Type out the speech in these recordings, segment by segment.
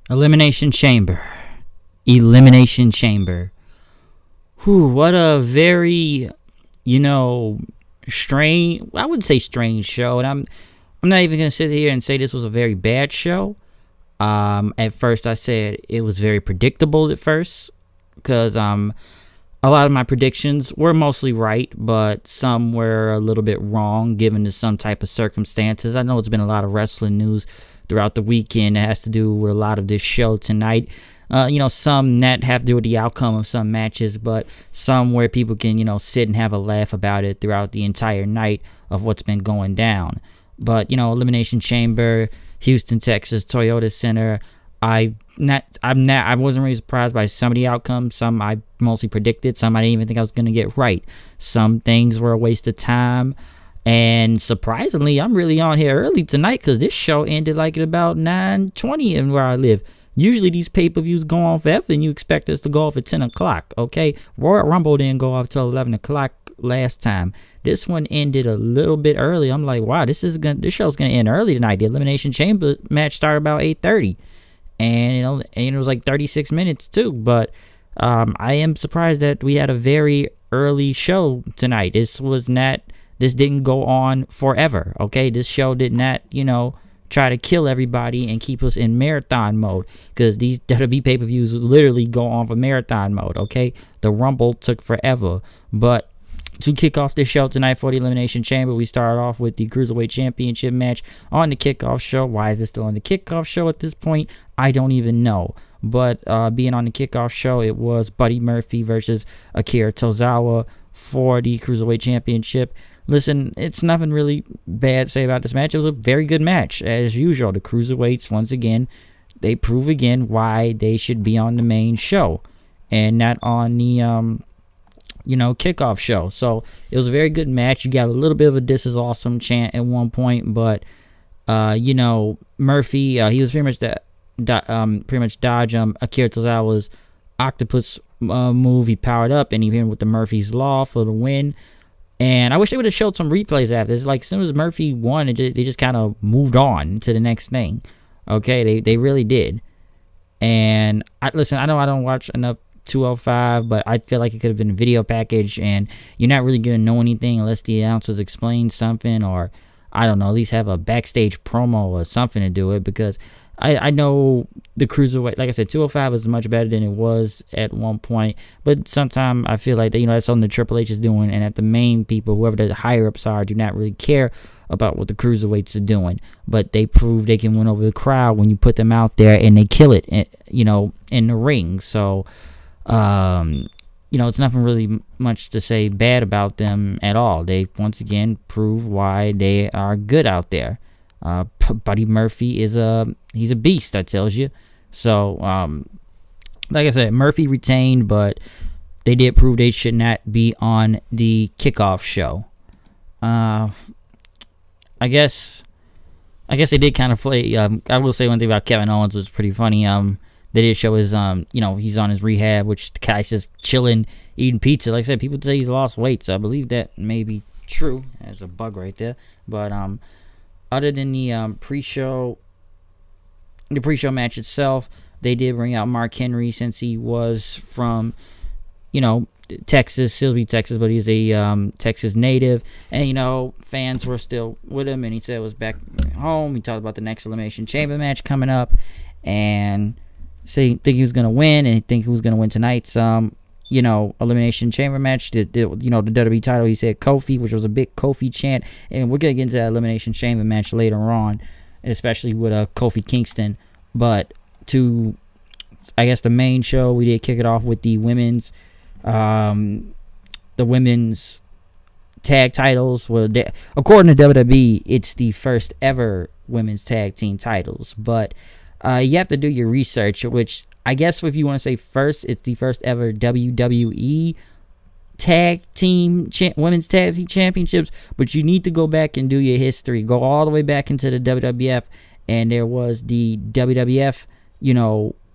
Elimination Chamber. Elimination Chamber. Whew, what a very, strange, I wouldn't say strange show. And I'm not even going to sit here and say this was a very bad show. At first I said it was very predictable at first, because a lot of my predictions were mostly right, but some were a little bit wrong given to some type of circumstances. I know it's been a lot of wrestling news throughout the weekend that has to do with a lot of this show tonight. Some that have to do with the outcome of some matches, but some where people can, sit and have a laugh about it throughout the entire night of what's been going down. But, Elimination Chamber, Houston, Texas, Toyota Center. I wasn't really surprised by some of the outcomes. Some I mostly predicted. Some I didn't even think I was going to get right. Some things were a waste of time. And surprisingly, I'm really on here early tonight because this show ended like at about 9:20 in where I live. Usually these pay-per-views go on forever and you expect us to go off at 10 o'clock, okay? Royal Rumble didn't go off till 11 o'clock last time. This one ended a little bit early. I'm like, wow, this show's going to end early tonight. The Elimination Chamber match started about 8:30. And it was like 36 minutes too. But I am surprised that we had a very early show tonight. This didn't go on forever, okay? This show did not, try to kill everybody and keep us in marathon mode, because these WWE pay-per-views literally go on for marathon mode, okay? The Rumble took forever. But to kick off this show tonight for the Elimination Chamber, we start off with the Cruiserweight Championship match on the kickoff show. Why is it still on the kickoff show at this point? I don't even know. But being on the kickoff show, it was Buddy Murphy versus Akira Tozawa for the Cruiserweight Championship. Listen, it's nothing really bad to say about this match. It was a very good match. As usual, the Cruiserweights, once again, they prove again why they should be on the main show and not on the kickoff show. So it was a very good match. You got a little bit of a "this is awesome" chant at one point, but Murphy, he was pretty much dodge Akira Tozawa's octopus move. He powered up and he hit him with the Murphy's Law for the win. And I wish they would have showed some replays after this. Like, as soon as Murphy won, they just kind of moved on to the next thing. Okay, they really did. And I know I don't watch enough 205, but I feel like it could have been a video package, and you're not really going to know anything unless the announcers explain something, or I don't know, at least have a backstage promo or something to do it, because I know the Cruiserweight, like I said, 205 is much better than it was at one point, but sometimes I feel like that, that's something that Triple H is doing, and that the main people, whoever the higher ups are, do not really care about what the Cruiserweights are doing, but they prove they can win over the crowd when you put them out there and they kill it, in the ring. So it's nothing really much to say bad about them at all. They once again prove why they are good out there. Buddy Murphy he's a beast, I tells you. So, like I said, Murphy retained, but they did prove they should not be on the kickoff show. I guess they did kind of play. I will say one thing about Kevin Owens was pretty funny. They did show his, he's on his rehab, which the guy's just chilling, eating pizza. Like I said, people say he's lost weight, so I believe that may be true. There's a bug right there. But, other than the pre-show match itself, they did bring out Mark Henry, since he was from, Texas, Silsbee, Texas, but he's a Texas native, and fans were still with him, and he said it was back home. He talked about the next Elimination Chamber match coming up, and think he was gonna win, and think he was gonna win tonight's Elimination Chamber match. The WWE title, he said Kofi, which was a big Kofi chant, and we're gonna get into that Elimination Chamber match later on, especially with Kofi Kingston. But to, I guess, the main show, we did kick it off with the women's tag titles. Well, according to WWE, it's the first ever women's tag team titles, but you have to do your research, which I guess if you want to say first, it's the first ever WWE women's tag team championships, but you need to go back and do your history. Go all the way back into the WWF, and there was the WWF,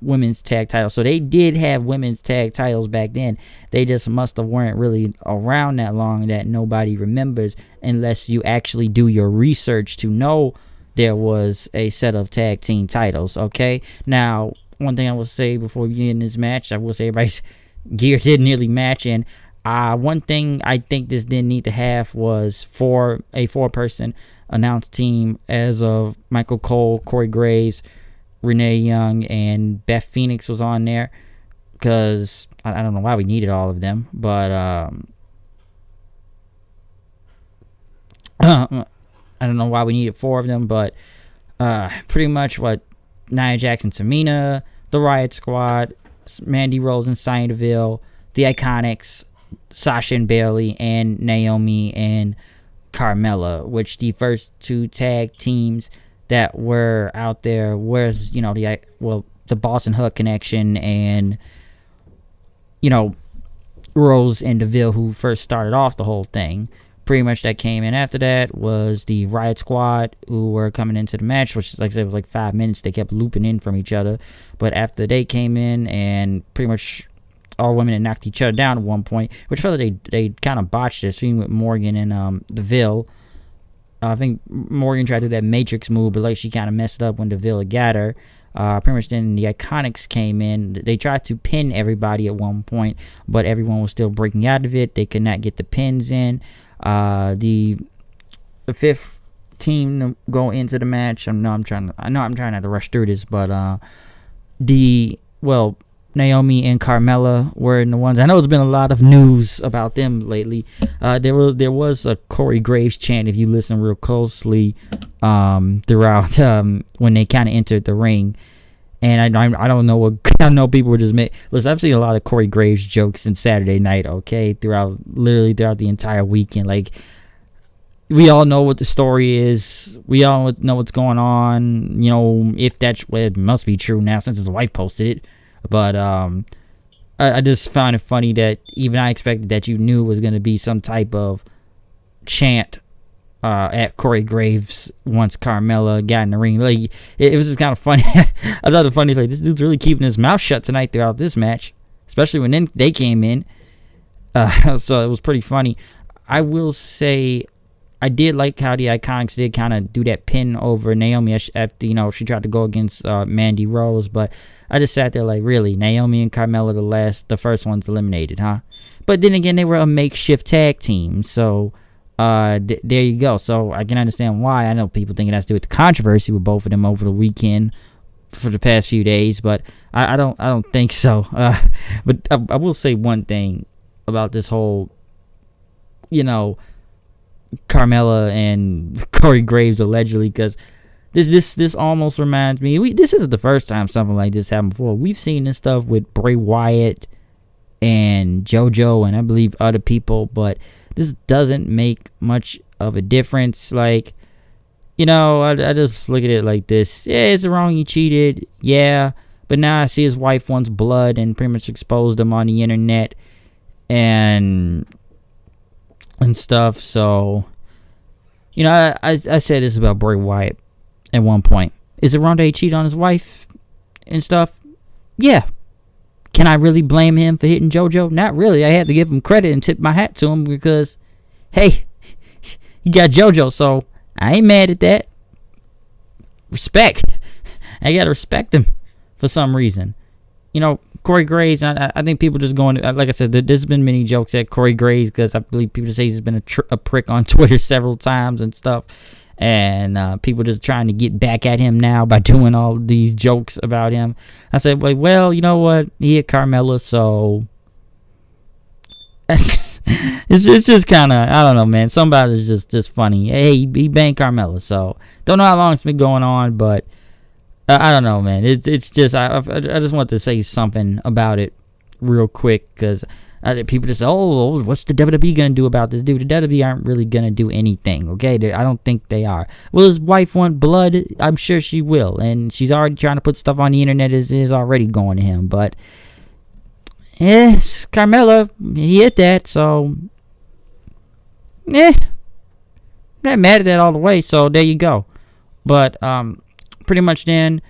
women's tag titles. So they did have women's tag titles back then. They just must have weren't really around that long that nobody remembers, unless you actually do your research to know there was a set of tag team titles. Okay, now one thing I will say before we get in this match, I will say everybody's gear did nearly match, and one thing I think this didn't need to have was a four-person announced team as of Michael Cole, Corey Graves, Renee Young, and Beth Phoenix was on there, because I don't know why we needed all of them, but I don't know why we needed four of them, but pretty much what Nia Jackson, Tamina, the Riot Squad, Mandy Rose and Sonya Deville, the Iconics, Sasha and Bayley, and Naomi and Carmella, which the first two tag teams that were out there was, the Boston Hook Connection and, Rose and Deville, who first started off the whole thing. Pretty much that came in after that was the Riot Squad, who were coming into the match, which, like I said, was like 5 minutes. They kept looping in from each other. But after they came in, and pretty much all women had knocked each other down at one point, which I felt like they kind of botched this, even with Morgan and Deville. I think Morgan tried to do that Matrix move, but like she kind of messed up when Deville got her. Pretty much then the Iconics came in. They tried to pin everybody at one point, but everyone was still breaking out of it. They could not get the pins in. The fifth team to go into the match. I know I'm trying not to rush through this, but Naomi and Carmella were the ones. I know there's been a lot of news about them lately. There was a Corey Graves chant if you listen real closely throughout when they kind of entered the ring. And I don't know what I know people were just listen. I've seen a lot of Corey Graves jokes in Saturday Night. Okay, throughout the entire weekend. Like, we all know what the story is. We all know what's going on. If it must be true now since his wife posted it. But I just found it funny that even I expected that you knew it was going to be some type of chant at Corey Graves once Carmella got in the ring. Like, it was just kind of funny. I thought the funny is, like, this dude's really keeping his mouth shut tonight throughout this match, especially when they came in. So it was pretty funny. I will say I did like how the Iconics did kind of do that pin over Naomi after, she tried to go against Mandy Rose, but I just sat there like, really, Naomi and Carmella the first ones eliminated, huh? But then again, they were a makeshift tag team, so there you go. So I can understand why. I know people think it has to do with the controversy with both of them over the weekend for the past few days, but I don't think so. But I will say one thing about this whole, Carmella and Corey Graves allegedly, because this almost reminds me. This isn't the first time something like this happened before. We've seen this stuff with Bray Wyatt and JoJo and I believe other people, but this doesn't make much of a difference. Like, I just look at it like this. Yeah, it's wrong. He cheated. Yeah, but now I see his wife wants blood and pretty much exposed him on the internet and stuff. So, I said this about Bray Wyatt at one point. Is it wrong that he cheated on his wife and stuff? Yeah. Can I really blame him for hitting JoJo? Not really. I had to give him credit and tip my hat to him because, hey, he got JoJo, so I ain't mad at that. Respect. I gotta respect him for some reason. Corey Graves, I think people just going, like I said, there's been many jokes at Corey Graves because I believe people say he's been a prick on Twitter several times and stuff. And people just trying to get back at him now by doing all these jokes about him. I said, well, you know what? He hit Carmella, so it's just kind of, I don't know, man. Somebody's just funny. Hey, he banged Carmella, so don't know how long it's been going on, but I don't know, man. It's just I just want to say something about it real quick because people just say, oh, what's the WWE gonna do about this dude? The WWE aren't really gonna do anything, okay? I don't think they are. Will his wife want blood? I'm sure she will, and she's already trying to put stuff on the internet is already going to him. But yes, Carmella, he hit that, so not mad at that all the way. So there you go. But pretty much then,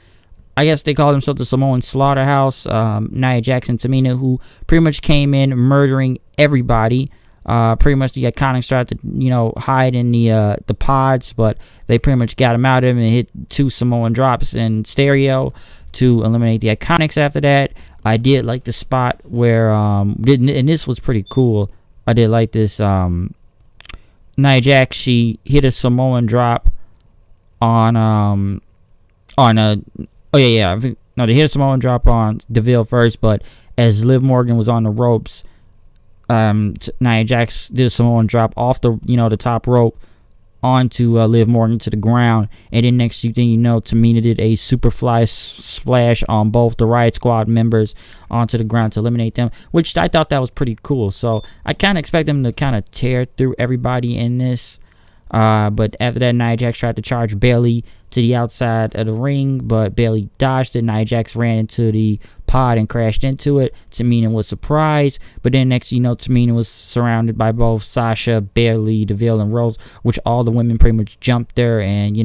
I guess they call themselves the Samoan Slaughterhouse. Nia Jax and Tamina, who pretty much came in murdering everybody. Pretty much the Iconics tried to, hide in the pods, but they pretty much got them out of him and hit 2 Samoan drops in stereo to eliminate the Iconics after that. I did like the spot where, and this was pretty cool. I did like this. Nia Jax, she hit a Samoan drop they hit a Samoan drop on DeVille first, but as Liv Morgan was on the ropes, Nia Jax did a Samoan drop off the top rope onto Liv Morgan to the ground, and then next thing you know, Tamina did a superfly splash on both the Riot Squad members onto the ground to eliminate them, which I thought that was pretty cool. So I kind of expect them to kind of tear through everybody in this. But after that, Nia Jax tried to charge Bayley to the outside of the ring, but Bayley dodged it. Nia Jax ran into the pod and crashed into it. Tamina was surprised, but then next you know, Tamina was surrounded by both Sasha, Bayley, DeVille, and Rose, which all the women pretty much jumped her and,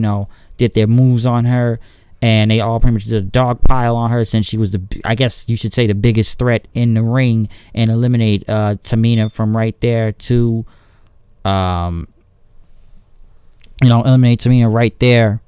did their moves on her, and they all pretty much did a dog pile on her since she was I guess you should say the biggest threat in the ring, and eliminate Tamina from right there to eliminate Tamina right there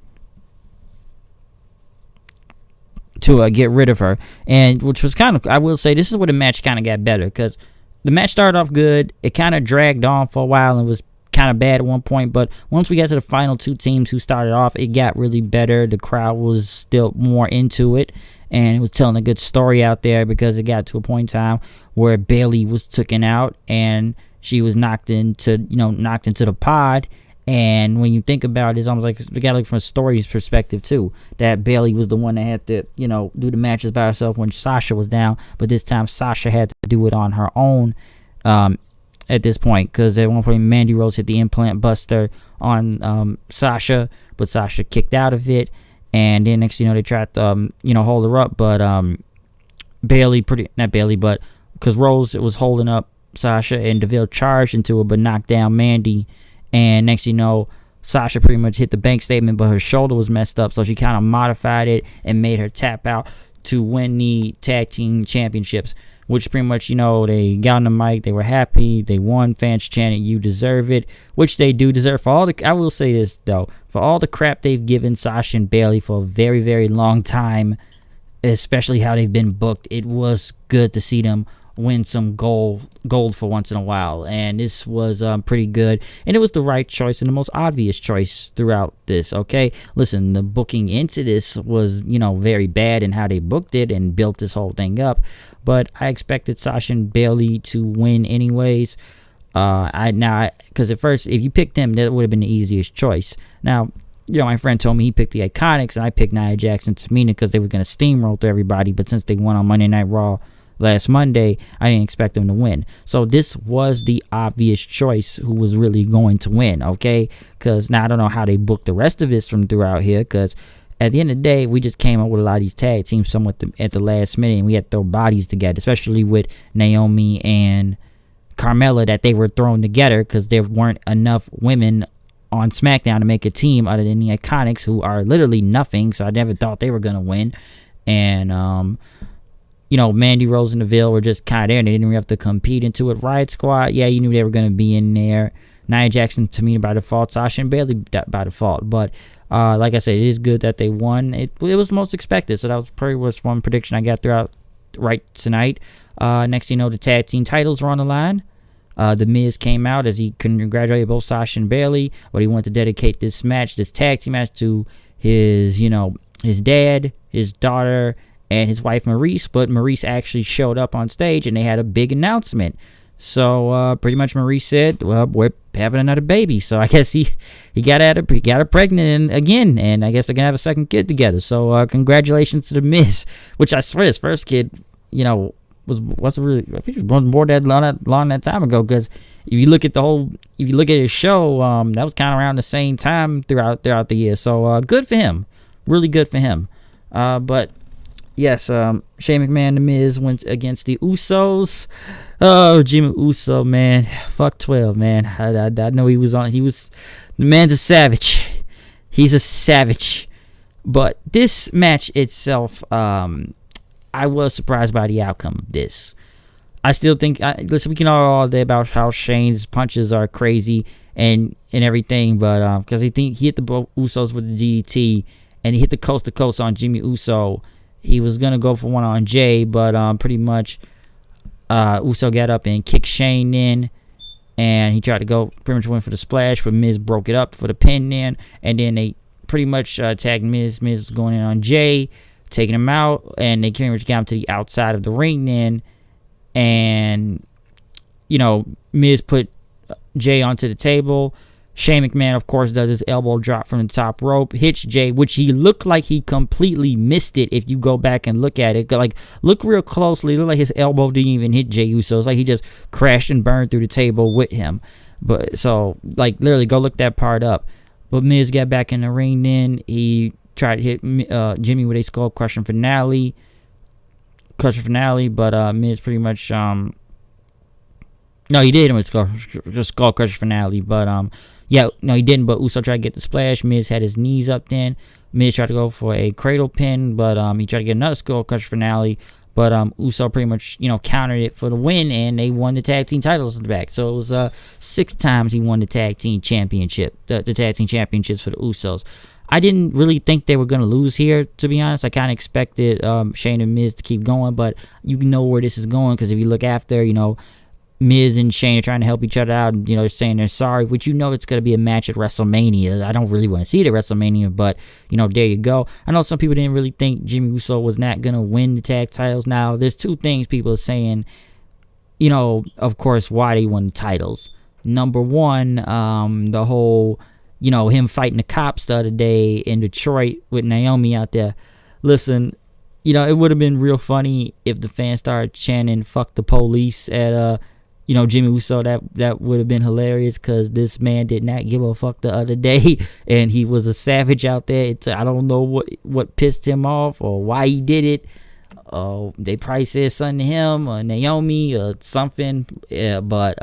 to get rid of her. And which was kind of, I will say, this is where the match kind of got better, because the match started off good. It kind of dragged on for a while and was kind of bad at one point, but once we got to the final 2 teams who started off, it got really better. The crowd was still more into it, and it was telling a good story out there, because it got to a point in time where Bayley was taken out and she was knocked into the pod. And when you think about it, it's almost like we got to look from a story's perspective too. That Bayley was the one that had to, do the matches by herself when Sasha was down, but this time Sasha had to do it on her own. At this point, because at one point Mandy Rose hit the implant buster on Sasha, but Sasha kicked out of it, and then next they tried to hold her up, but because Rose was holding up Sasha, and DeVille charged into her but knocked down Mandy. And next Sasha pretty much hit the bank statement, but her shoulder was messed up, so she kind of modified it and made her tap out to win the tag team championships, which pretty much, they got on the mic, they were happy, they won, fans chanted, "You deserve it," which they do deserve. I will say this, though, for all the crap they've given Sasha and Bayley for a very, very long time, especially how they've been booked, it was good to see them win some gold for once in a while, and this was pretty good, and it was the right choice and the most obvious choice throughout this. Okay, listen, the booking into this was very bad in how they booked it and built this whole thing up, but I expected Sasha and Bayley to win anyways. Because at first, if you picked them, that would have been the easiest choice. Now, my friend told me he picked the Iconics, and I picked Nia Jax and Tamina because they were going to steamroll through everybody, but since they won on Monday Night Raw last Monday, I didn't expect them to win. So this was the obvious choice who was really going to win, okay? Because now I don't know how they booked the rest of this from throughout here, because at the end of the day, we just came up with a lot of these tag teams somewhat at the last minute, and we had to throw bodies together, especially with Naomi and Carmella, that they were thrown together because there weren't enough women on SmackDown to make a team other than the Iconics, who are literally nothing, so I never thought they were going to win. And, Mandy Rose and DeVille were just kind of there, and they didn't really have to compete into it. Riot Squad, yeah, you knew they were going to be in there. Nia Jax and Tamina by default, Sasha and Bayley by default. But like I said, it is good that they won. It was most expected, so that was pretty much one prediction I got throughout right tonight. Next the tag team titles were on the line. The Miz came out as he congratulated both Sasha and Bayley, but he wanted to dedicate this tag team match to his dad, his daughter, and his wife Maurice. But Maurice actually showed up on stage, and they had a big announcement. So pretty much Maurice said, "Well, we're having another baby." So I guess he got her pregnant again, and I guess they're gonna have a second kid together. So congratulations to the Miz, which I swear his first kid, was really, I think it was born more that long that time ago. Because if you look at his show, that was kind of around the same time throughout the year. So good for him, really good for him. But yes, Shane McMahon, the Miz went against the Usos. Oh, Jimmy Uso, man, fuck 12, man. I know he was the man's a savage. He's a savage. But this match itself, I was surprised by the outcome of this. I still think, listen, we can all day about how Shane's punches are crazy and everything, but because he hit the Usos with the DDT, and he hit the coast to coast on Jimmy Uso. He was gonna go for one on Jay, but pretty much Uso got up and kicked Shane in, and he tried to go pretty much went for the splash, but Miz broke it up for the pin in, and then they pretty much tagged Miz. Miz was going in on Jay, taking him out, and they pretty much got him to the outside of the ring then, and Miz put Jay onto the table. Shane McMahon, of course, does his elbow drop from the top rope, hits Jay, which he looked like he completely missed it. If you go back and look at it, look real closely, it looked like his elbow didn't even hit Jay Uso. It's like he just crashed and burned through the table with him. But so, literally, go look that part up. But Miz got back in the ring. Then he tried to hit Jimmy with a skull crushing finale. But Miz pretty much no, he did with skull crusher finale, but he didn't. But Uso tried to get the splash. Miz had his knees up. Then Miz tried to go for a cradle pin, but he tried to get another skull crusher finale. But Uso pretty much countered it for the win, and they won the tag team titles in the back. So it was 6 times he won the tag team championship, the tag team championships for the Usos. I didn't really think they were going to lose here, to be honest. I kind of expected Shane and Miz to keep going, but you know where this is going, because if you look after, Miz and Shane are trying to help each other out, and they're saying they're sorry, which it's going to be a match at WrestleMania. I don't really want to see it at WrestleMania, but there you go. I know some people didn't really think Jimmy Uso was not going to win the tag titles. Now, there's 2 things people are saying, of course, why they won the titles. Number one, the whole, him fighting the cops the other day in Detroit with Naomi out there. Listen, it would have been real funny if the fans started chanting "fuck the police" at Jimmy Uso. That would have been hilarious, because this man did not give a fuck the other day, and he was a savage out there. I don't know what pissed him off or why he did it. They probably said something to him or Naomi or something. Yeah, but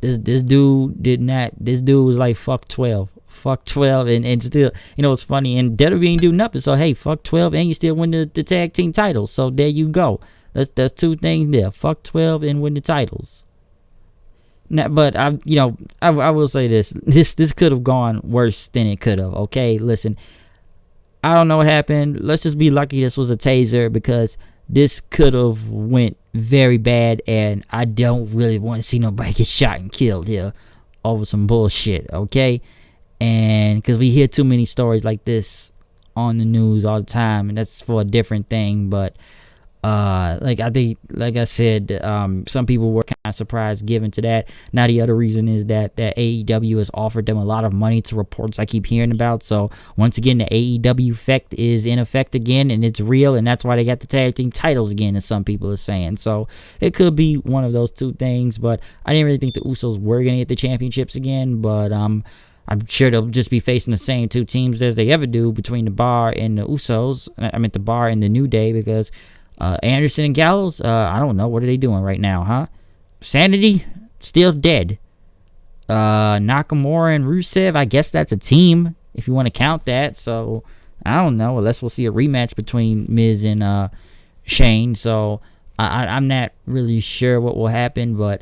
this dude did not. This dude was like, fuck 12. Fuck 12, and still, it's funny, and Deadwood didn't do nothing, so hey, fuck 12, and you still win the tag team titles, so there you go. That's 2 things there. Fuck 12 and win the titles. Now, but I will say this could have gone worse than it could have. Okay, listen, I don't know what happened. Let's just be lucky this was a taser, because this could have went very bad, and I don't really want to see nobody get shot and killed here over some bullshit. Okay. And because we hear too many stories like this on the news all the time, and that's for a different thing. But like I said, some people were kind of surprised given to that. Now the other reason is that AEW has offered them a lot of money to reports I keep hearing about. So once again, the AEW effect is in effect again, and it's real, and that's why they got the tag team titles again, as some people are saying. So it could be one of those 2 things. But I didn't really think the Usos were gonna get the championships again. But I'm sure they'll just be facing the same 2 teams as they ever do between the Bar and the Usos. I meant the Bar and the New Day, because Anderson and Gallows, I don't know. What are they doing right now, huh? Sanity, still dead. Nakamura and Rusev, I guess that's a team, if you want to count that. So, I don't know, unless we'll see a rematch between Miz and Shane. So, I'm not really sure what will happen, but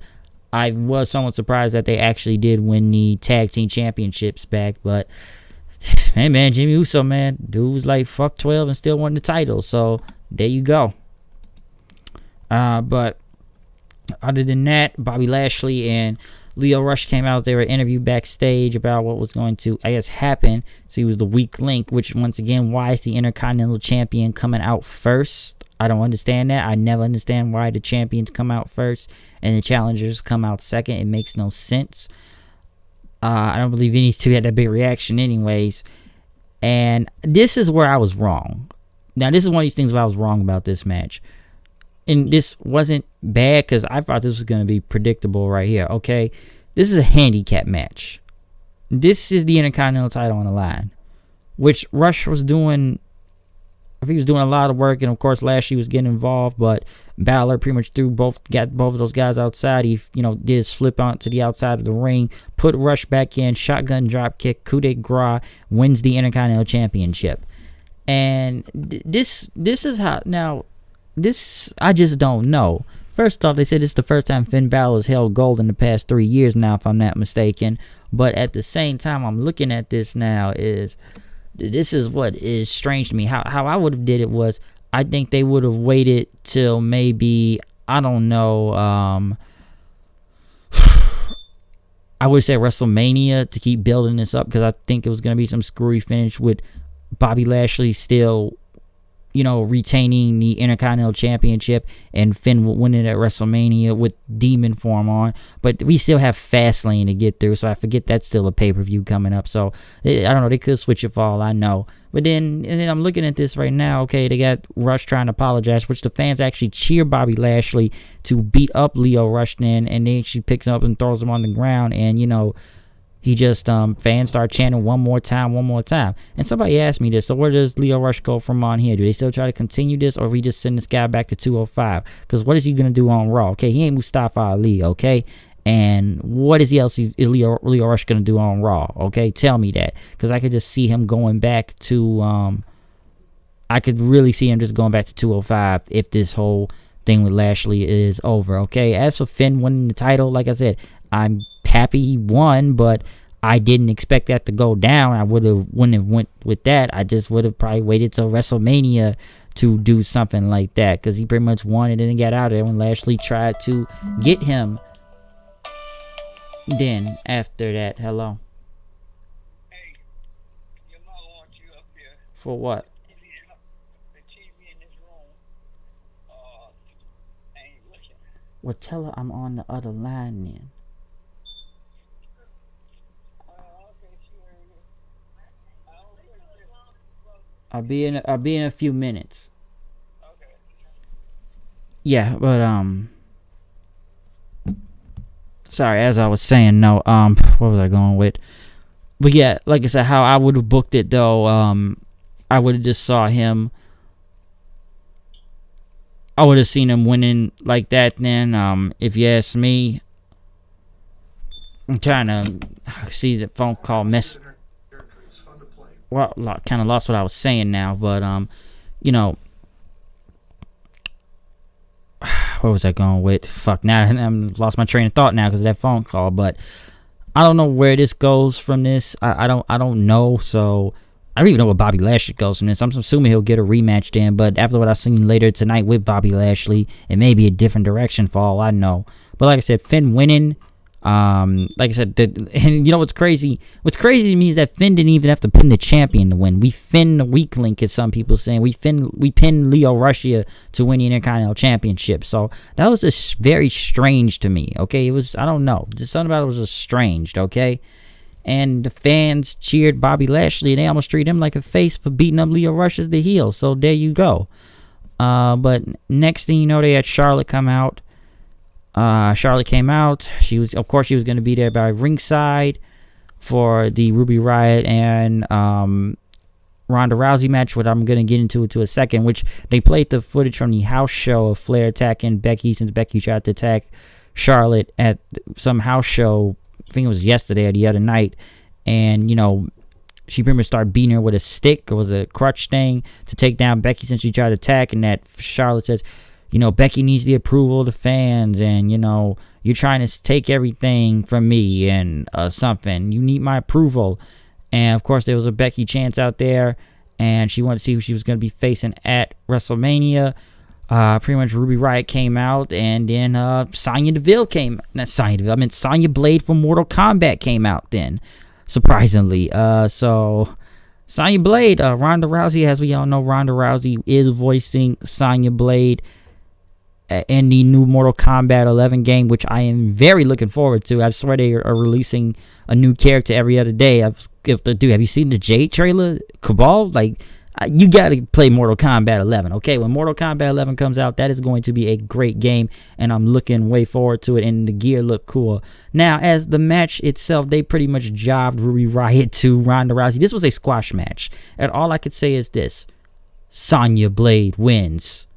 I was somewhat surprised that they actually did win the tag team championships back. But hey, man, Jimmy Uso, man, dude was like fuck 12 and still won the title. So there you go. But other than that, Bobby Lashley and Lio Rush came out. They were interviewed backstage about what was going to, I guess, happen. So he was the weak link, which once again, why is the Intercontinental Champion coming out first? I don't understand that. I never understand why the champions come out first and the challengers come out second. It makes no sense. I don't believe any 2 had that big reaction anyways. And this is where I was wrong. Now, this is one of these things where I was wrong about this match. And this wasn't bad, because I thought this was going to be predictable right here, okay? This is a handicap match. This is the Intercontinental title on the line, which Rush was doing I think he was doing a lot of work, and of course Lashley was getting involved, but Balor pretty much got both of those guys outside. He, did his flip onto the outside of the ring, put Rush back in, shotgun drop kick, coup de grace, wins the Intercontinental Championship. And this is how, now, this, I just don't know. First off, they said it's the first time Finn Balor has held gold in the past 3 years now, if I'm not mistaken. But at the same time, I'm looking at this now this is what is strange to me. How I would have did it was, I think they would have waited till maybe, I don't know, I would say WrestleMania to keep building this up, because I think it was going to be some screwy finish with Bobby Lashley still, retaining the Intercontinental Championship and Finn winning at WrestleMania with Demon form on. But we still have Fastlane to get through, so I forget that's still a pay-per-view coming up. So, I don't know, they could switch it for all I know. But then I'm looking at this right now. Okay, they got Rush trying to apologize, which the fans actually cheer Bobby Lashley to beat up Lio Rush then, and then she picks him up and throws him on the ground, and, he just, fans start chanting one more time. And somebody asked me this, so where does Lio Rush go from on here? Do they still try to continue this, or we just send this guy back to 205? Because what is he going to do on Raw? Okay, he ain't Mustafa Ali, okay? And what is Lio Rush going to do on Raw? Okay, tell me that. Because I could just see him going back to, I could really see him just going back to 205 if this whole thing with Lashley is over, okay? As for Finn winning the title, like I said, I'm happy he won, but I didn't expect that to go down. I wouldn't have went with that. I just would have probably waited till WrestleMania to do something like that, because he pretty much won and then got out of there when Lashley tried to get him. Then after that, hello. Hey, your mom wants you up here. For what? The TV in this room ain't looking. Well, tell her I'm on the other line then. I'll be in a few minutes. Okay. Yeah, but sorry, as I was saying, no, what was I going with? But yeah, like I said, how I would have booked it though, I would have just saw him. I would have seen him winning like that then, if you ask me. I'm trying to see the phone call mess. Well, kind of lost what I was saying now, but where was I going with? Fuck, now I'm lost my train of thought now because of that phone call. But I don't know where this goes from this. I don't know. So I don't even know where Bobby Lashley goes from this. I'm assuming he'll get a rematch then. But after what I've seen later tonight with Bobby Lashley, it may be a different direction for all I know. But like I said, Finn winning. Like I said, and you know what's crazy? What's crazy to me is that Finn didn't even have to pin the champion to win. We Finn the weak link, as some people saying. We pinned Lio Rush to win the Intercontinental Championship. So that was just very strange to me. Okay, it was, I don't know, just something about it was just strange. Okay, and the fans cheered Bobby Lashley, and they almost treated him like a face for beating up Lio Rush as the heel. So there you go. But next thing you know, they had Charlotte come out. Charlotte came out. She was going to be there by ringside for the Ruby Riott and Ronda Rousey match, what I'm going to get into a second, which they played the footage from the house show of Flair attacking Becky, since Becky tried to attack Charlotte at some house show. I think it was yesterday or the other night. And, she pretty much started beating her with a stick, or was a crutch thing, to take down Becky since she tried to attack. And that Charlotte says, Becky needs the approval of the fans, and, you're trying to take everything from me and something. You need my approval. And, of course, there was a Becky chance out there, and she wanted to see who she was going to be facing at WrestleMania. Pretty much Ruby Riott came out, and then Sonya Blade from Mortal Kombat came out then, surprisingly. So Sonya Blade, Ronda Rousey, as we all know, Ronda Rousey is voicing Sonya Blade in the new Mortal Kombat 11 game, which I am very looking forward to. I swear they are releasing a new character every other day. Have you seen the Jade trailer? Cabal? You got to play Mortal Kombat 11, okay? When Mortal Kombat 11 comes out, that is going to be a great game, and I'm looking way forward to it, and the gear look cool. Now, as the match itself, they pretty much jobbed Ruby Riott to Ronda Rousey. This was a squash match, and all I could say is this. Sonya Blade wins.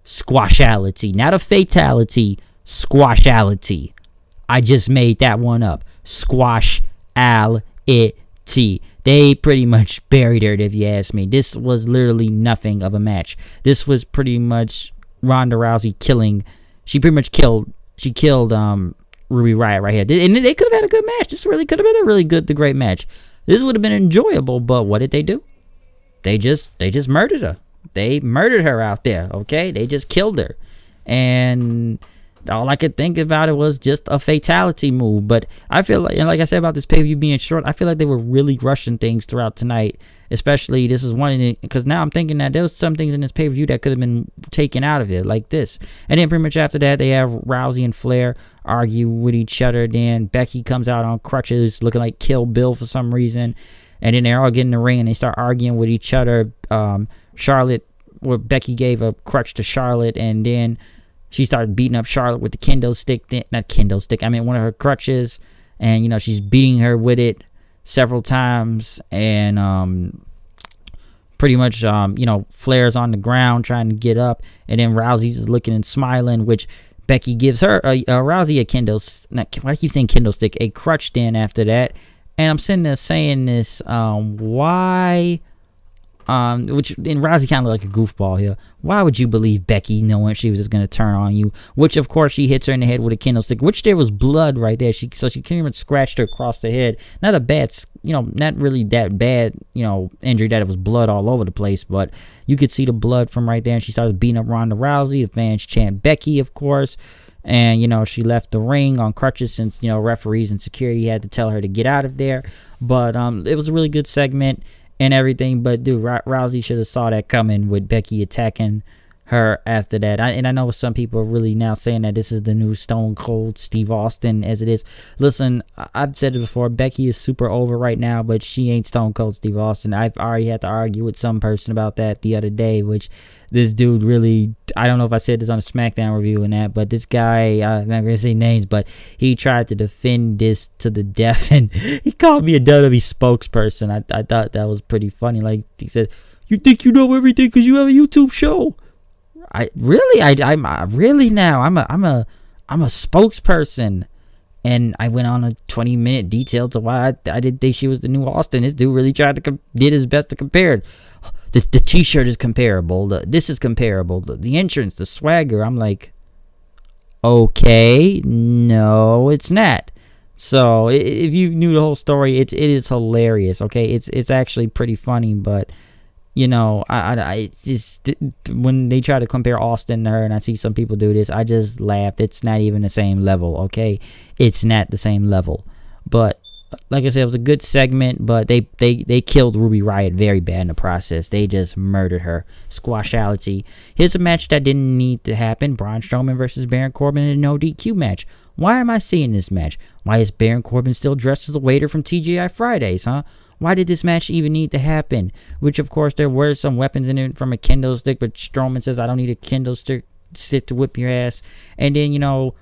Squashality. Not a fatality. Squashality. I just made that one up. Squashality. They pretty much buried her, if you ask me. This was literally nothing of a match. This was pretty much Ronda Rousey killing. She pretty much killed. She killed Ruby Riott right here. And they could have had a good match. This really could have been a really good to great match. This would have been enjoyable, but what did they do? They just murdered her. They murdered her out there, okay? They just killed her. And all I could think about it was just a fatality move. But I feel like, and like I said about this pay-per-view being short, I feel like they were really rushing things throughout tonight. Especially, this is one, because now I'm thinking that there was some things in this pay-per-view that could have been taken out of it, like this. And then pretty much after that, they have Rousey and Flair argue with each other. Then Becky comes out on crutches, looking like Kill Bill for some reason. And then they all get in the ring and they start arguing with each other. Charlotte, where Becky gave a crutch to Charlotte, and then she started beating up Charlotte with the kendo stick. Not kendo stick, I mean one of her crutches. And, you know, she's beating her with it several times. And pretty much, you know, Flair's on the ground trying to get up. And then Rousey's just looking and smiling, which Becky gives her, Rousey a kendo, why do I keep saying kendo stick? A crutch then after that. And I'm sitting there saying this, why, which, and Rousey kind of like a goofball here. Why would you believe Becky knowing she was just going to turn on you? Which, of course, she hits her in the head with a kendo stick, which there was blood right there. So she came and scratched her across the head. Not a bad, you know, not really that bad, you know, injury that it was blood all over the place, but you could see the blood from right there. And she started beating up Ronda Rousey. The fans chant Becky, of course. And, you know, she left the ring on crutches since, you know, referees and security had to tell her to get out of there. But it was a really good segment and everything. But, dude, Rousey should have saw that coming with Becky attacking her after that. And I know some people are really now saying that this is the new Stone Cold Steve Austin as it is. Listen, I've said it before. Becky is super over right now, but she ain't Stone Cold Steve Austin. I've already had to argue with some person about that the other day, which this dude really, I don't know if I said this on a SmackDown review and that, but this guy, I'm not going to say names, but he tried to defend this to the death, and he called me a WWE spokesperson. I thought that was pretty funny. Like, he said, you think you know everything because you have a YouTube show? I'm really now. I'm a spokesperson, and I went on a 20-minute detail to why I didn't think she was the new Austin. This dude really tried to did his best to compare it. The T-shirt is comparable. This is comparable. The entrance, the swagger. I'm like, okay, no, it's not. So if you knew the whole story, it is hilarious. Okay, it's actually pretty funny, but. You know, I just, when they try to compare Austin to her, and I see some people do this, I just laughed. It's not even the same level, okay? It's not the same level. But, like I said, it was a good segment, but they killed Ruby Riott very bad in the process. They just murdered her. Squashality. Here's a match that didn't need to happen. Braun Strowman versus Baron Corbin in a no DQ match. Why am I seeing this match? Why is Baron Corbin still dressed as a waiter from TGI Fridays, huh? Why did this match even need to happen? Which, of course, there were some weapons in it from a kendo stick, but Strowman says, I don't need a kendo stick to whip your ass. And then, you know,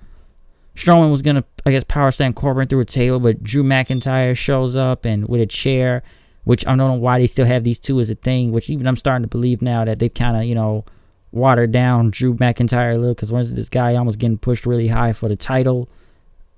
Strowman was going to, I guess, power slam Corbin through a table, but Drew McIntyre shows up and with a chair, which I don't know why they still have these two as a thing, which even I'm starting to believe now that they've kind of, you know, watered down Drew McIntyre a little, because once this guy almost getting pushed really high for the title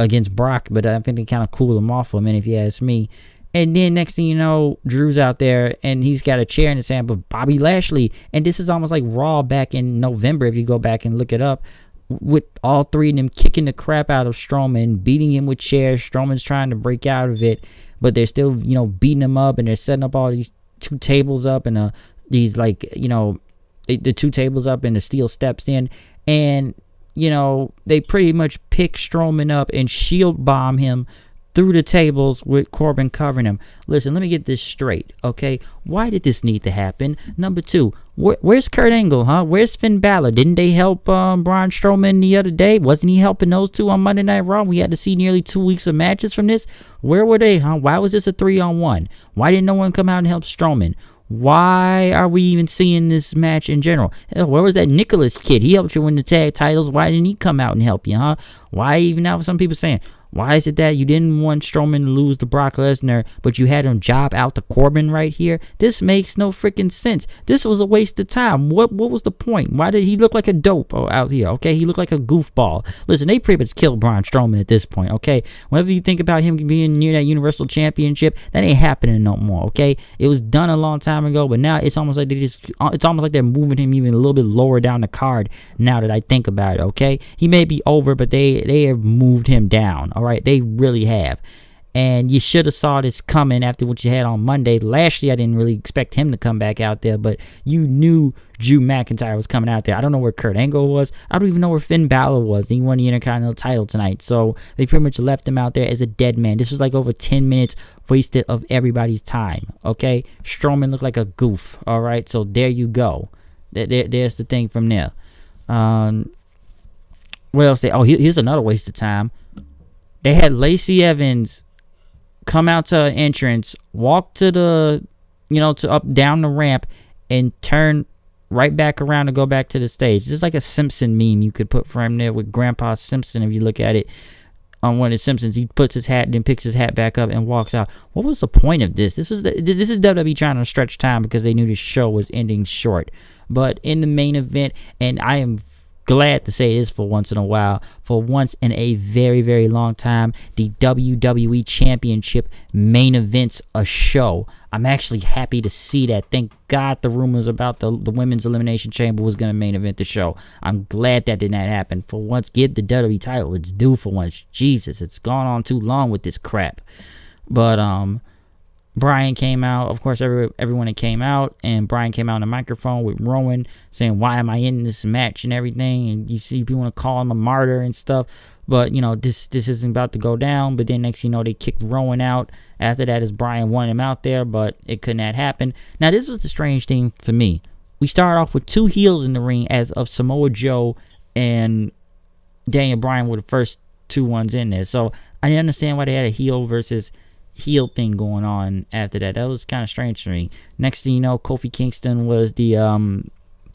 against Brock, but I think they kind of cooled him off for a minute, if you ask me. And then next thing you know, Drew's out there and he's got a chair in his hand, but Bobby Lashley. And this is almost like Raw back in November, if you go back and look it up, with all three of them kicking the crap out of Strowman, beating him with chairs. Strowman's trying to break out of it, but they're still, you know, beating him up, and they're setting up all these two tables up and these, like, you know, the two tables up and the steel steps in. And, you know, they pretty much pick Strowman up and shield bomb him through the tables with Corbin covering him. Listen, let me get this straight, okay? Why did this need to happen? Number two, where's Kurt Angle, huh? Where's Finn Balor? Didn't they help Braun Strowman the other day? Wasn't he helping those two on Monday Night Raw? We had to see nearly 2 weeks of matches from this. Where were they, huh? Why was this a 3-on-1? Why didn't no one come out and help Strowman? Why are we even seeing this match in general? Hell, where was that Nicholas kid? He helped you win the tag titles. Why didn't he come out and help you, huh? Why even now some people saying, Why is it that you didn't want Strowman to lose to Brock Lesnar, but you had him job out to Corbin right here? This makes no freaking sense. This was a waste of time. What was the point? Why did he look like a dope out here? Okay, he looked like a goofball. Listen, they pretty much killed Braun Strowman at this point. Okay, whenever you think about him being near that Universal Championship, that ain't happening no more. Okay, it was done a long time ago, but now it's almost like it's almost like they're moving him even a little bit lower down the card. Now that I think about it, okay, he may be over, but they have moved him down. All right, they really have. And you should have saw this coming after what you had on Monday. Lashley, I didn't really expect him to come back out there, but you knew Drew McIntyre was coming out there. I don't know where Kurt Angle was. I don't even know where Finn Balor was. He won the Intercontinental title tonight. So they pretty much left him out there as a dead man. This was like over 10 minutes wasted of everybody's time, okay? Strowman looked like a goof, all right? So there you go. There's the thing from there. What else? Here's another waste of time. They had Lacey Evans come out to an entrance, walk to the, to up down the ramp, and turn right back around to go back to the stage. Just like a Simpson meme you could put for him there with Grandpa Simpson. If you look at it on one of the Simpsons, he puts his hat, then picks his hat back up and walks out. What was the point of this? This is WWE trying to stretch time because they knew the show was ending short. But in the main event, and I am glad to say this for once in a while, for once in a very, very long time, the WWE Championship main events a show. I'm actually happy to see that. Thank God the rumors about the Women's Elimination Chamber was going to main event the show. I'm glad that did not happen. For once, give the WWE title. It's due for once. Jesus, it's gone on too long with this crap. But, Bryan came out, of course, everyone that came out, and Bryan came out on the microphone with Rowan saying, why am I in this match and everything, and you see people want to call him a martyr and stuff, but, this isn't about to go down. But then next they kicked Rowan out. After that, as Bryan wanted him out there, but it could not happen. Now, this was the strange thing for me. We started off with two heels in the ring as of Samoa Joe and Daniel Bryan were the first two ones in there, so I didn't understand why they had a heel versus heel thing going on after that. That was kind of strange to me. Next thing you know, Kofi Kingston was the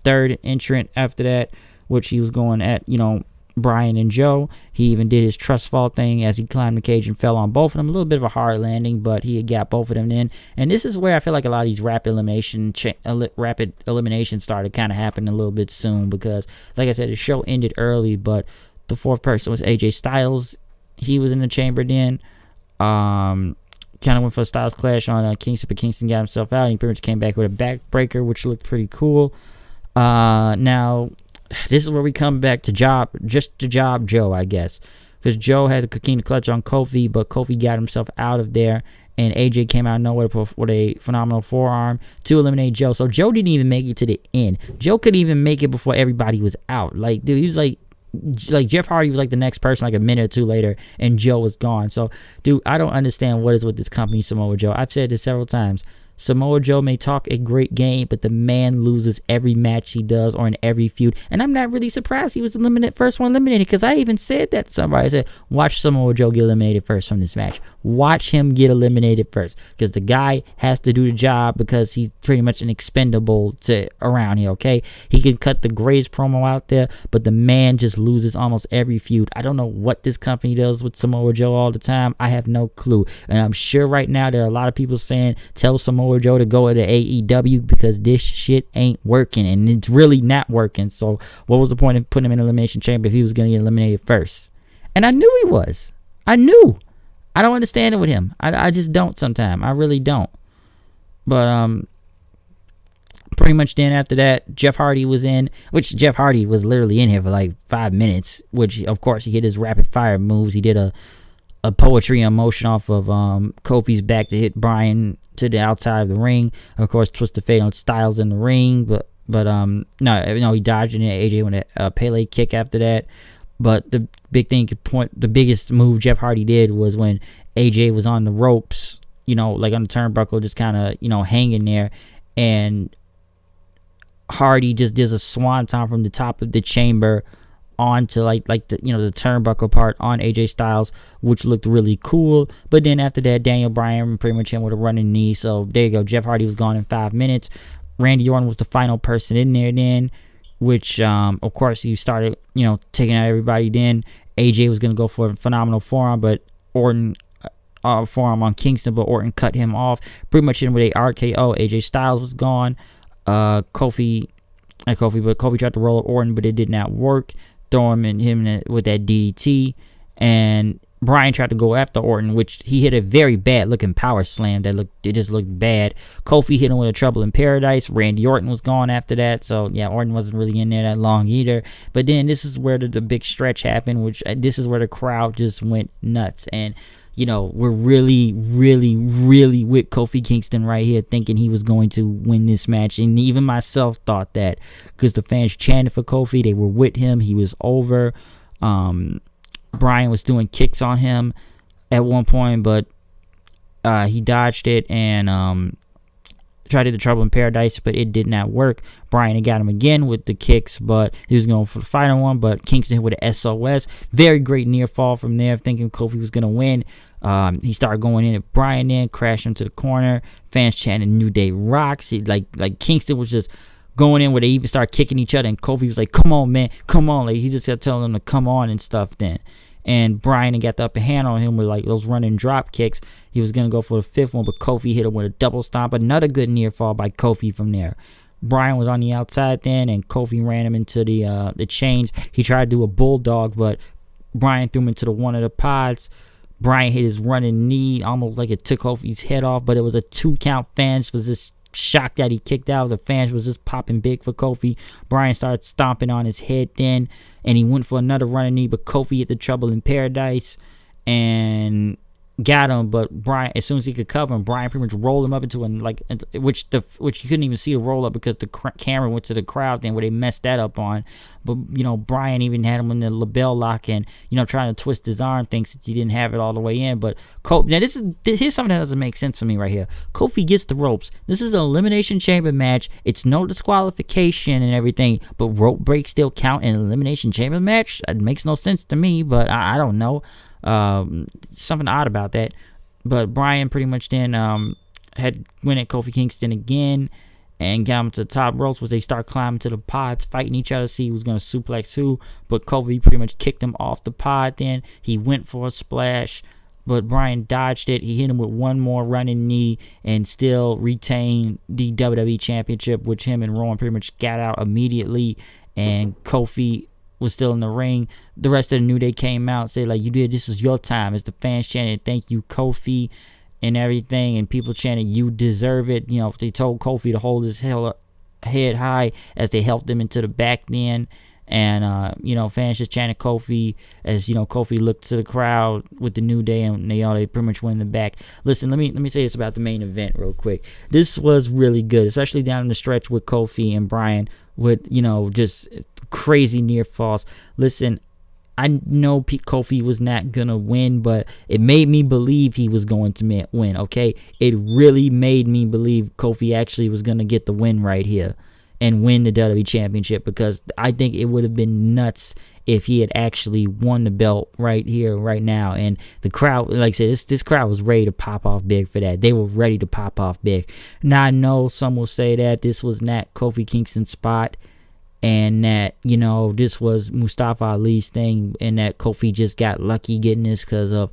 third entrant after that, which he was going at, Bryan and Joe. He even did his trust fall thing as he climbed the cage and fell on both of them. A little bit of a hard landing, but he had got both of them in. And this is where I feel like a lot of these rapid eliminations started kind of happening a little bit soon, because, like I said, the show ended early, but the fourth person was AJ Styles. He was in the chamber then. Kind of went for a Styles Clash on Kingston, but Kingston got himself out. And he pretty much came back with a backbreaker, which looked pretty cool. Now, this is where we come back to Job Joe, I guess. Because Joe had a coquina clutch on Kofi, but Kofi got himself out of there. And AJ came out of nowhere with a phenomenal forearm to eliminate Joe. So Joe didn't even make it to the end. Joe couldn't even make it before everybody was out. Like, dude, he was like Jeff Hardy was like the next person like a minute or two later, and Joe was gone. So, dude, I don't understand what is with this company, Samoa Joe. I've said this several times. Samoa Joe may talk a great game, but the man loses every match he does or in every feud. And I'm not really surprised he was the first one eliminated, because I even said that to somebody. I said, watch Samoa Joe get eliminated first from this match. Watch him get eliminated first, because the guy has to do the job, because he's pretty much an expendable around here, okay? He can cut the greatest promo out there, but the man just loses almost every feud. I don't know what this company does with Samoa Joe all the time. I have no clue. And I'm sure right now there are a lot of people saying, tell Samoa Joe to go to AEW, because this shit ain't working, and it's really not working. So what was the point of putting him in Elimination Chamber if he was going to get eliminated first? And I knew he was. I knew. I don't understand it with him. I just don't sometimes. I really don't. But pretty much then after that, Jeff Hardy was in, which Jeff Hardy was literally in here for like 5 minutes, which of course he hit his rapid fire moves. He did a poetry in motion off of Kofi's back to hit Bryan to the outside of the ring. Of course, twist the fate on Styles in the ring, but no, he dodged in it. AJ went a Pele kick after that. But the biggest move Jeff Hardy did was when AJ was on the ropes, like on the turnbuckle, just kind of, hanging there, and Hardy just does a swanton from the top of the chamber onto like the the turnbuckle part on AJ Styles, which looked really cool. But then after that, Daniel Bryan pretty much him with a running knee. So there you go. Jeff Hardy was gone in 5 minutes. Randy Orton was the final person in there then, which of course he started taking out everybody then. AJ was going to go for a phenomenal forearm, but Orton forearm on Kingston, but Orton cut him off. Pretty much in with a RKO. AJ Styles was gone. Kofi tried to roll up Orton, but it did not work. Throw him with that DDT, and Bryan tried to go after Orton, which he hit a very bad looking power slam. It just looked bad. Kofi hit him with a Trouble in Paradise. Randy Orton was gone after that, so yeah, Orton wasn't really in there that long either. But then this is where the big stretch happened, which this is where the crowd just went nuts. And we're really, really, really with Kofi Kingston right here, thinking he was going to win this match. And even myself thought that, because the fans chanted for Kofi. They were with him. He was over. Bryan was doing kicks on him at one point, but he dodged it and tried to do the Trouble in Paradise, but it did not work. Bryan had got him again with the kicks, but he was going for the final one, but Kingston hit with an SOS. Very great near fall from there, thinking Kofi was going to win. He started going in at Bryan, then crashed him to the corner. Fans chanting New Day rocks. Like Kingston was just going in where they even started kicking each other, and Kofi was like, come on, man, come on. Like, he just kept telling them to come on and stuff then. And Bryan got the upper hand on him with like those running drop kicks. He was going to go for the fifth one, but Kofi hit him with a double stomp. Another good near fall by Kofi from there. Bryan was on the outside then, and Kofi ran him into the chains. He tried to do a bulldog, but Bryan threw him into one of the pods. Bryan hit his running knee, almost like it took Kofi's head off, but it was a 2 count. Fans was just shocked that he kicked out. The fans was just popping big for Kofi. Bryan started stomping on his head then, and he went for another running knee, but Kofi hit the Trouble in Paradise and got him. But Bryan, as soon as he could cover him, Bryan pretty much rolled him up into which you couldn't even see the roll up because the camera went to the crowd then, where they messed that up on. But Bryan even had him in the label lock and trying to twist his arm thing since he didn't have it all the way in. But Kofi, now here's something that doesn't make sense for me right here. Kofi gets the ropes. This is an Elimination Chamber match. It's no disqualification and everything, but rope breaks still count in an Elimination Chamber match. It makes no sense to me, but I don't know. Something odd about that. But Bryan pretty much then had went at Kofi Kingston again and got him to the top ropes, which they start climbing to the pods, fighting each other, see who was going to suplex who. But Kofi pretty much kicked him off the pod then. He went for a splash, but Bryan dodged it. He hit him with one more running knee and still retained the WWE Championship, which him and Rowan pretty much got out immediately. And Kofi was still in the ring. The rest of the New Day came out, said like, you did, this is your time. As the fans chanted, thank you, Kofi, and everything, and people chanted, you deserve it. They told Kofi to hold his head high as they helped him into the back then. And fans just chanted Kofi as Kofi looked to the crowd with the New Day, and they pretty much went in the back. Listen, let me say this about the main event real quick. This was really good, especially down in the stretch with Kofi and Bryan with just crazy near falls. Listen, I know Kofi was not gonna win, but it made me believe he was going to win. Okay, it really made me believe Kofi actually was gonna get the win right here and win the WWE Championship, because I think it would have been nuts if he had actually won the belt right here, right now. And the crowd, like I said, this crowd was ready to pop off big for that. They were ready to pop off big. Now, I know some will say that this was not Kofi Kingston's spot, and that, this was Mustafa Ali's thing, and that Kofi just got lucky getting this because of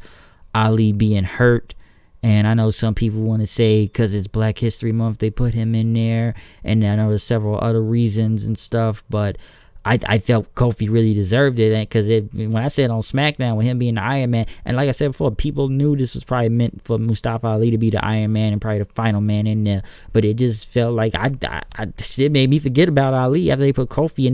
Ali being hurt. And I know some people want to say because it's Black History Month, they put him in there. And I know there's several other reasons and stuff. But I felt Kofi really deserved it. Because when I said on SmackDown with him being the Iron Man, and like I said before, people knew this was probably meant for Mustafa Ali to be the Iron Man and probably the final man in there. But it just felt like it made me forget about Ali after they put Kofi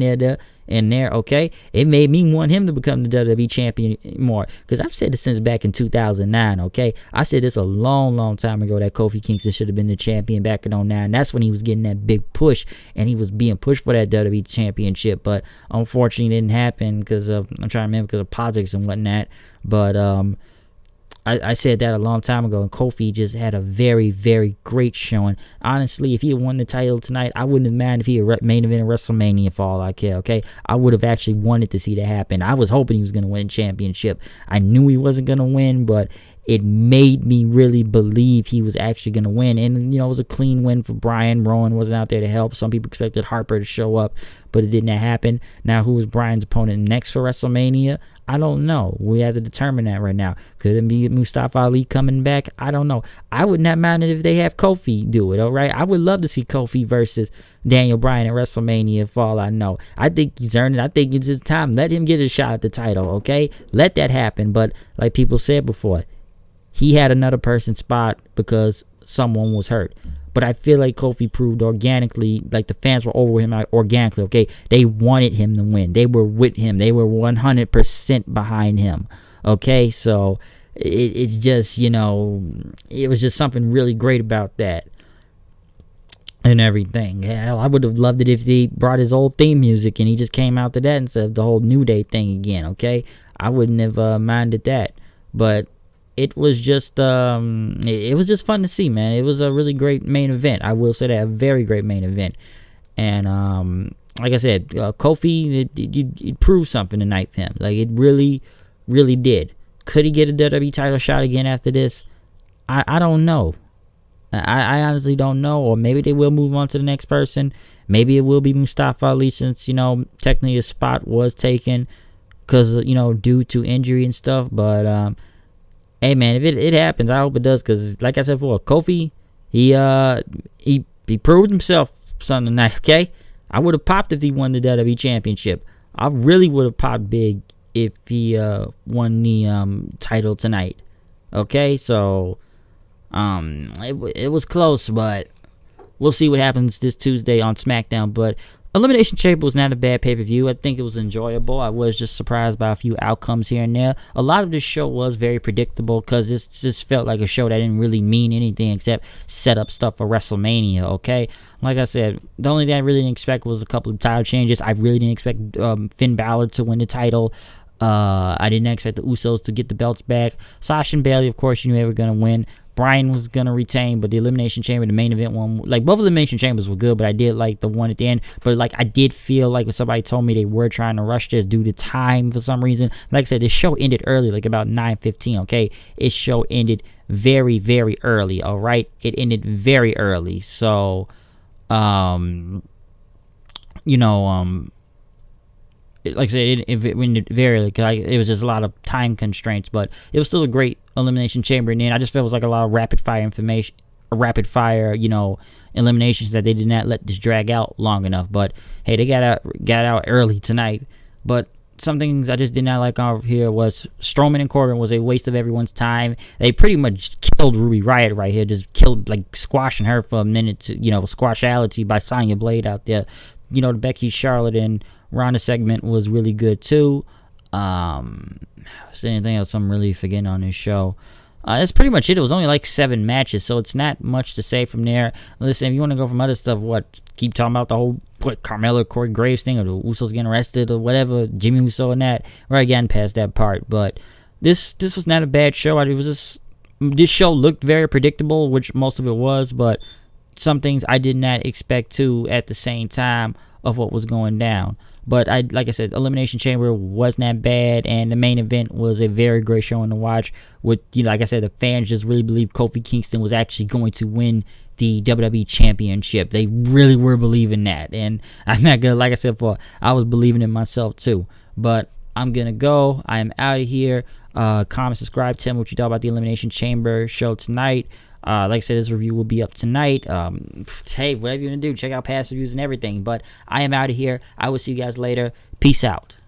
in there, okay? It made me want him to become the WWE champion more, because I've said this since back in 2009, okay? I said this a long, long time ago that Kofi Kingston should have been the champion back in 2009. That's when he was getting that big push, and he was being pushed for that WWE championship, but unfortunately it didn't happen because of, I'm trying to remember, because of politics and whatnot. But I said that a long time ago, and Kofi just had a very, very great showing. Honestly, if he had won the title tonight, I wouldn't have minded if he had main event WrestleMania for all I care, okay? I would have actually wanted to see that happen. I was hoping he was going to win the championship. I knew he wasn't going to win, but it made me really believe he was actually going to win. And, it was a clean win for Bryan. Rowan wasn't out there to help. Some people expected Harper to show up, but it did not happen. Now, who is Bryan's opponent next for WrestleMania? I don't know. We have to determine that right now. Could it be Mustafa Ali coming back? I don't know. I would not mind it if they have Kofi do it, all right? I would love to see Kofi versus Daniel Bryan at WrestleMania for all I know. I think he's earned it. I think it's his time. Let him get a shot at the title, okay? Let that happen. But like people said before, he had another person's spot because someone was hurt. But I feel like Kofi proved organically, like the fans were over him organically, okay? They wanted him to win. They were with him. They were 100% behind him, okay? So it's just, it was just something really great about that and everything. Hell, I would have loved it if he brought his old theme music and he just came out to that instead of the whole New Day thing again, okay? I wouldn't have minded that. But it was just it was just fun to see, man. It was a really great main event. I will say that, a very great main event. And like I said, Kofi, it proved something tonight for him. Like, it really, really did. Could he get a WWE title shot again after this? I don't know. I honestly don't know. Or maybe they will move on to the next person. Maybe it will be Mustafa Ali, since technically his spot was taken because due to injury and stuff. But hey, man, if it happens, I hope it does, because like I said before, Kofi, he proved himself Sunday night, okay? I would have popped if he won the WWE Championship. I really would have popped big if he won the title tonight, okay? So it was close, but we'll see what happens this Tuesday on SmackDown. But Elimination Chamber was not a bad pay-per-view. I think it was enjoyable. I was just surprised by a few outcomes here and there. A lot of this show was very predictable because it just felt like a show that didn't really mean anything except set up stuff for WrestleMania, okay? Like I said, the only thing I really didn't expect was a couple of title changes. I really didn't expect Finn Balor to win the title. I didn't expect the Usos to get the belts back. Sasha and Bayley, of course, you knew they were going to win. Bryan was going to retain, but the Elimination Chamber, the main event one, like both Elimination Chambers were good, but I did like the one at the end. But like I did feel like when somebody told me they were trying to rush this due to time for some reason. Like I said, this show ended early, like about 9:15, okay? This show ended very, very early, all right? It ended very early. So, like I said, it went very early because it was just a lot of time constraints, but it was still a great Elimination Chamber. And then I just felt it was like a lot of rapid fire eliminations that they did not let this drag out long enough. But hey, they got out early tonight. But some things I just did not like over here was Strowman and Corbin was a waste of everyone's time. They pretty much killed Ruby Riott right here, just killed, like squashing her for a minute, to, squashality by Sonya Blade out there. The Becky, Charlotte, and Ronda segment was really good too. Is there anything else I'm really forgetting on this show? That's pretty much it. It was only like 7 matches, so it's not much to say from there. Listen, if you want to go from other stuff, keep talking about the whole Carmella, Corey Graves thing, or the Usos getting arrested, or whatever, Jimmy Uso and that. We're again past that part, but this was not a bad show. It was just, this show looked very predictable, which most of it was, but some things I did not expect to at the same time of what was going down. But like I said, Elimination Chamber was not bad, and the main event was a very great showing to watch. With like I said, the fans just really believed Kofi Kingston was actually going to win the WWE Championship. They really were believing that, and I'm not gonna, like I said before, I was believing in myself too. But I'm gonna go. I am out of here. Comment, subscribe, tell me what you thought about the Elimination Chamber show tonight. Like I said, this review will be up tonight. Hey, whatever you want to do, check out past reviews and everything. But I am out of here. I will see you guys later. Peace out.